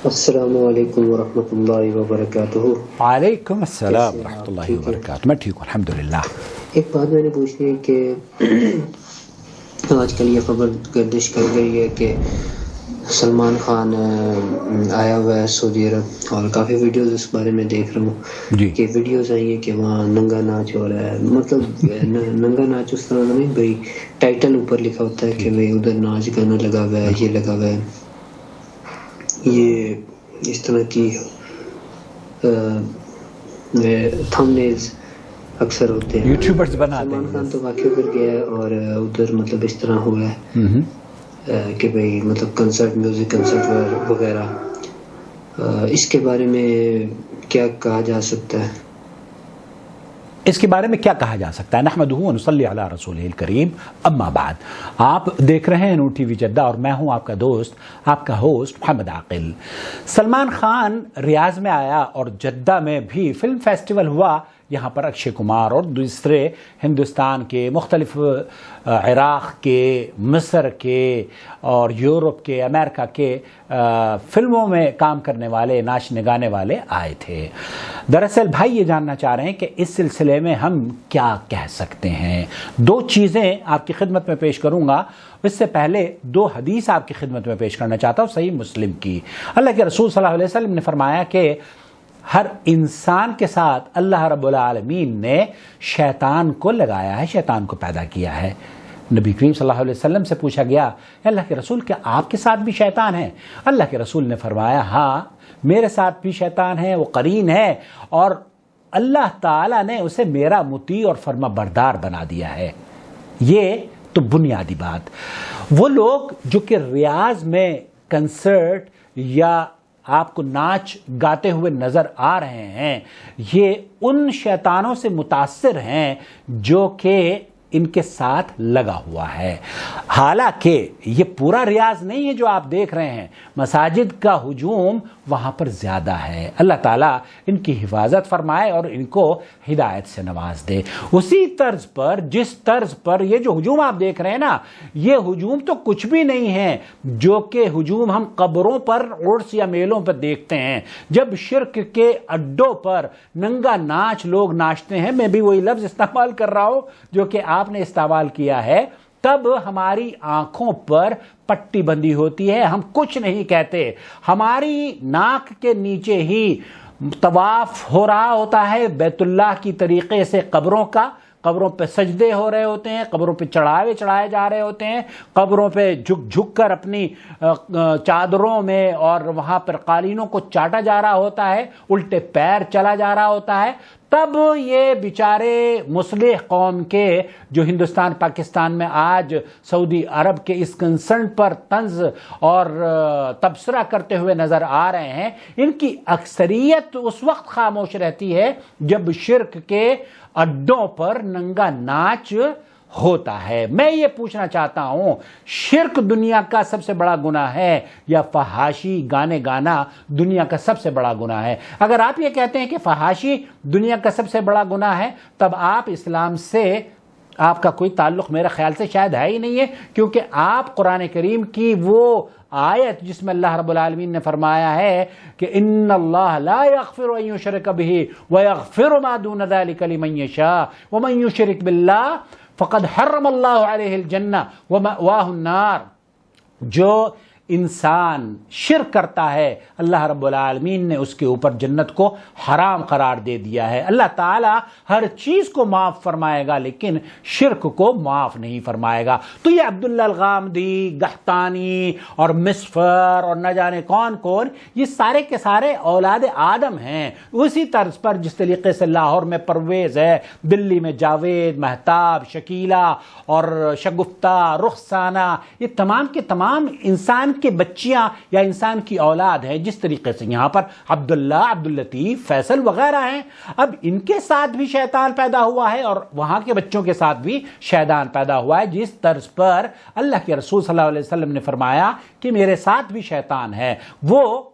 السلام علیکم ورحمۃ اللہ وبرکاتہ۔ وعلیکم السلام ورحمۃ اللہ وبرکاتہ۔ میں ٹھیک ہوں الحمدللہ۔ ایک بات میں نے پوچھنی ہے کہ آج کل یہ خبر گردش کر گئی ہے کہ سلمان خان آیا ہوا ہے سعودی عرب، اور کافی ویڈیوز اس بارے میں دیکھ رہا ہوں جی، کہ ویڈیوز آئی ہیں کہ وہاں ننگا ناچ ہو رہا ہے۔ مطلب ننگا ناچ اس طرح نہیں بھائی، ٹائٹل اوپر لکھا ہوتا ہے کہ بھائی ادھر ناچ گانا لگا ہوا ہے، یہ لگا ہوا ہے، یہ اس طرح کی تھمبنیلز اکثر ہوتے ہیں۔ یوٹیوبرز بناتے سلمان ہیں۔ خان تو واقعی ادھر گیا ہے اور ادھر مطلب اس طرح ہوا ہے کہ بھئی مطلب کنسرٹ، میوزک کنسرٹ وغیرہ، اس کے بارے میں کیا کہا جا سکتا ہے؟ اس کے بارے میں کیا کہا جا سکتا ہے؟ نحمدہ و نصلی علی رسولہ الکریم، اما بعد۔ آپ دیکھ رہے ہیں نور ٹی وی جدہ اور میں ہوں آپ کا دوست، آپ کا ہوسٹ محمد عاقل۔ سلمان خان ریاض میں آیا اور جدہ میں بھی فلم فیسٹیول ہوا۔ یہاں پر اکشے کمار اور دوسرے ہندوستان کے مختلف عراق کے، مصر کے اور یورپ کے، امریکہ کے فلموں میں کام کرنے والے، ناچنے گانے والے آئے تھے۔ دراصل بھائی یہ جاننا چاہ رہے ہیں کہ اس سلسلے میں ہم کیا کہہ سکتے ہیں۔ دو چیزیں آپ کی خدمت میں پیش کروں گا۔ اس سے پہلے دو حدیث آپ کی خدمت میں پیش کرنا چاہتا ہوں، صحیح مسلم کی۔ اللہ کے رسول صلی اللہ علیہ وسلم نے فرمایا کہ ہر انسان کے ساتھ اللہ رب العالمین نے شیطان کو لگایا ہے، شیطان کو پیدا کیا ہے۔ نبی کریم صلی اللہ علیہ وسلم سے پوچھا گیا، اللہ کے رسول کیا آپ کے ساتھ بھی شیطان ہے؟ اللہ کے رسول نے فرمایا ہاں میرے ساتھ بھی شیطان ہے، وہ قرین ہے، اور اللہ تعالیٰ نے اسے میرا مطیع اور فرما بردار بنا دیا ہے۔ یہ تو بنیادی بات۔ وہ لوگ جو کہ ریاض میں کنسرٹ یا آپ کو ناچ گاتے ہوئے نظر آ رہے ہیں، یہ ان شیطانوں سے متاثر ہیں جو کہ ان کے ساتھ لگا ہوا ہے۔ حالانکہ یہ پورا ریاض نہیں ہے جو آپ دیکھ رہے ہیں، مساجد کا ہجوم وہاں پر زیادہ ہے۔ اللہ تعالیٰ ان کی حفاظت فرمائے اور ان کو ہدایت سے نواز دے۔ اسی طرز پر، جس طرز پر یہ جو ہجوم آپ دیکھ رہے ہیں نا، یہ ہجوم تو کچھ بھی نہیں ہے جو کہ ہجوم ہم قبروں پر، عرس یا میلوں پر دیکھتے ہیں۔ جب شرک کے اڈوں پر ننگا ناچ لوگ ناچتے ہیں، میں بھی وہی لفظ استعمال کر رہا ہوں جو کہ آپ نے استعمال کیا ہے، تب ہماری آنکھوں پر پٹی بندی ہوتی ہے، ہم کچھ نہیں کہتے۔ ہماری ناک کے نیچے ہی طواف ہو رہا ہوتا ہے بیت اللہ کی طریقے سے، قبروں کا، قبروں پہ سجدے ہو رہے ہوتے ہیں، قبروں پہ چڑھائے جا رہے ہوتے ہیں، قبروں پہ جھک کر اپنی چادروں میں اور وہاں پر قالینوں کو چاٹا جا رہا ہوتا ہے، الٹے پیر چلا جا رہا ہوتا ہے۔ تب یہ بیچارے مصلح قوم کے جو ہندوستان پاکستان میں آج سعودی عرب کے اس کنسرن پر طنز اور تبصرہ کرتے ہوئے نظر آ رہے ہیں، ان کی اکثریت اس وقت خاموش رہتی ہے جب شرک کے اڈوں پر ننگا ناچ ہوتا ہے۔ میں یہ پوچھنا چاہتا ہوں، شرک دنیا کا سب سے بڑا گناہ ہے یا فحاشی گانے گانا دنیا کا سب سے بڑا گناہ ہے؟ اگر آپ یہ کہتے ہیں کہ فحاشی دنیا کا سب سے بڑا گناہ ہے، تب آپ اسلام سے آپ کا کوئی تعلق میرے خیال سے شاید ہے ہی نہیں ہے، کیونکہ آپ قرآن کریم کی وہ آیت جس میں اللہ رب العالمین نے فرمایا ہے کہ ان اللہ لا یغفر ان یشرک بہ ویغفر ما دون ذلک لمن یشاء ومن یشرک باللہ فقد حرم اللہ علیہ الجنہ ومأواہ النار۔ جو انسان شرک کرتا ہے، اللہ رب العالمین نے اس کے اوپر جنت کو حرام قرار دے دیا ہے۔ اللہ تعالیٰ ہر چیز کو معاف فرمائے گا لیکن شرک کو معاف نہیں فرمائے گا۔ تو یہ عبداللہ الغامدی، گہتانی اور مصفر اور نہ جانے کون یہ سارے کے سارے اولاد آدم ہیں۔ اسی طرز پر جس طریقے سے لاہور میں پرویز ہے، دلی میں جاوید، مہتاب، شکیلہ اور شگفتہ، رخسانہ، یہ تمام کے تمام انسان کے بچیاں یا انسان کی اولاد ہے۔ جس طریقے سے یہاں پر عبداللہ، عبداللطیف، فیصل وغیرہ ہیں، اب ان کے ساتھ بھی شیطان پیدا ہوا ہے اور وہاں کے بچوں کے ساتھ بھی شیطان پیدا ہوا ہے۔ جس طرز پر اللہ کے رسول صلی اللہ علیہ وسلم نے فرمایا کہ میرے ساتھ بھی شیطان ہے، وہ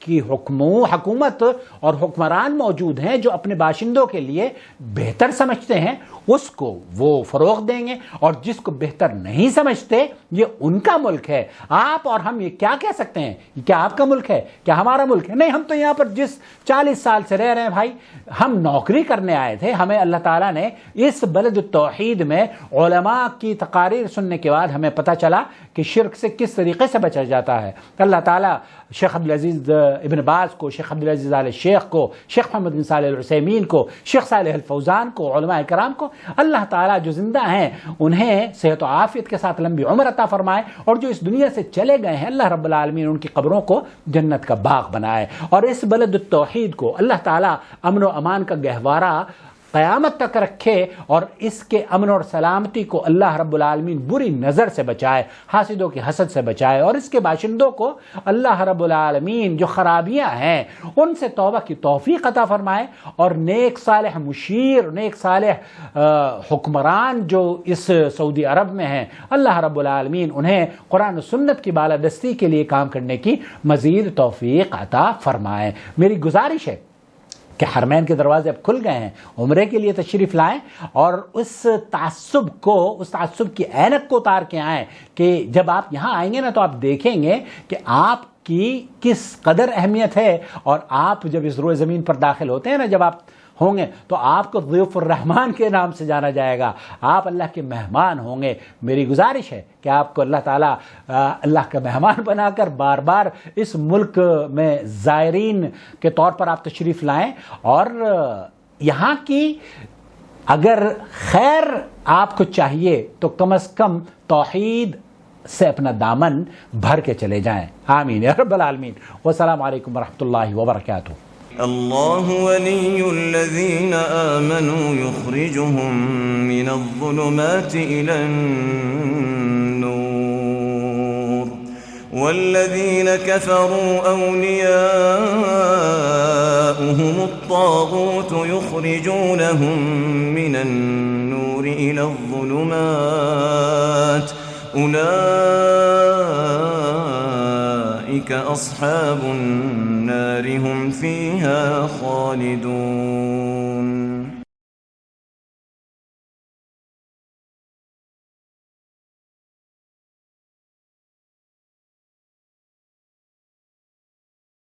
کی حکومت اور حکمران موجود ہیں جو اپنے باشندوں کے لیے بہتر سمجھتے ہیں اس کو وہ فروغ دیں گے، اور جس کو بہتر نہیں سمجھتے یہ ان کا ملک ہے۔ آپ اور ہم یہ کیا کہہ سکتے ہیں؟ کیا آپ کا ملک ہے؟ کیا ہمارا ملک ہے؟ نہیں، ہم تو یہاں پر جس 40 سال سے رہ رہے ہیں بھائی، ہم نوکری کرنے آئے تھے، ہمیں اللہ تعالیٰ نے اس بلد التوحید میں علماء کی تقاریر سننے کے بعد ہمیں پتہ چلا کہ شرک سے کس طریقے سے بچا جاتا ہے۔ اللہ تعالیٰ شیخ عبدالعزیز ابن باز کو، شیخ عبدالعزیز آل شیخ کو، شیخ محمد بن صالح العثیمین کو، شیخ صالح الفوزان کو، علماء کرام کو اللہ تعالیٰ جو زندہ ہیں انہیں صحت و عافیت کے ساتھ لمبی عمر عطا فرمائے، اور جو اس دنیا سے چلے گئے ہیں اللہ رب العالمین ان کی قبروں کو جنت کا باغ بنائے، اور اس بلد التوحید کو اللہ تعالیٰ امن و امان کا گہوارہ قیامت تک رکھے، اور اس کے امن اور سلامتی کو اللہ رب العالمین بری نظر سے بچائے، حاسدوں کی حسد سے بچائے، اور اس کے باشندوں کو اللہ رب العالمین جو خرابیاں ہیں ان سے توبہ کی توفیق عطا فرمائے، اور نیک صالح مشیر، نیک صالح حکمران جو اس سعودی عرب میں ہیں اللہ رب العالمین انہیں قرآن و سنت کی بالادستی کے لیے کام کرنے کی مزید توفیق عطا فرمائے۔ میری گزارش ہے کہ حرمین کے دروازے اب کھل گئے ہیں، عمرے کے لیے تشریف لائیں، اور اس تعصب کی عینک کو اتار کے آئیں کہ جب آپ یہاں آئیں گے نا تو آپ دیکھیں گے کہ آپ کی کس قدر اہمیت ہے، اور آپ جب اس روئے زمین پر داخل ہوتے ہیں نا، جب آپ ہوں گے تو آپ کو ضیوف الرحمان کے نام سے جانا جائے گا، آپ اللہ کے مہمان ہوں گے۔ میری گزارش ہے کہ آپ کو اللہ تعالیٰ اللہ کا مہمان بنا کر بار بار اس ملک میں زائرین کے طور پر آپ تشریف لائیں، اور یہاں کی اگر خیر آپ کو چاہیے تو کم از کم توحید سے اپنا دامن بھر کے چلے جائیں۔ آمین یا رب العالمین۔ والسلام علیکم ورحمۃ اللہ وبرکاتہ۔ الله ولي الذين آمنوا يخرجهم من الظلمات إلى النور والذين كفروا أولياؤهم الطاغوت يخرجونهم من النور إلى الظلمات أولئك أصحاب النار هم فيها خالدون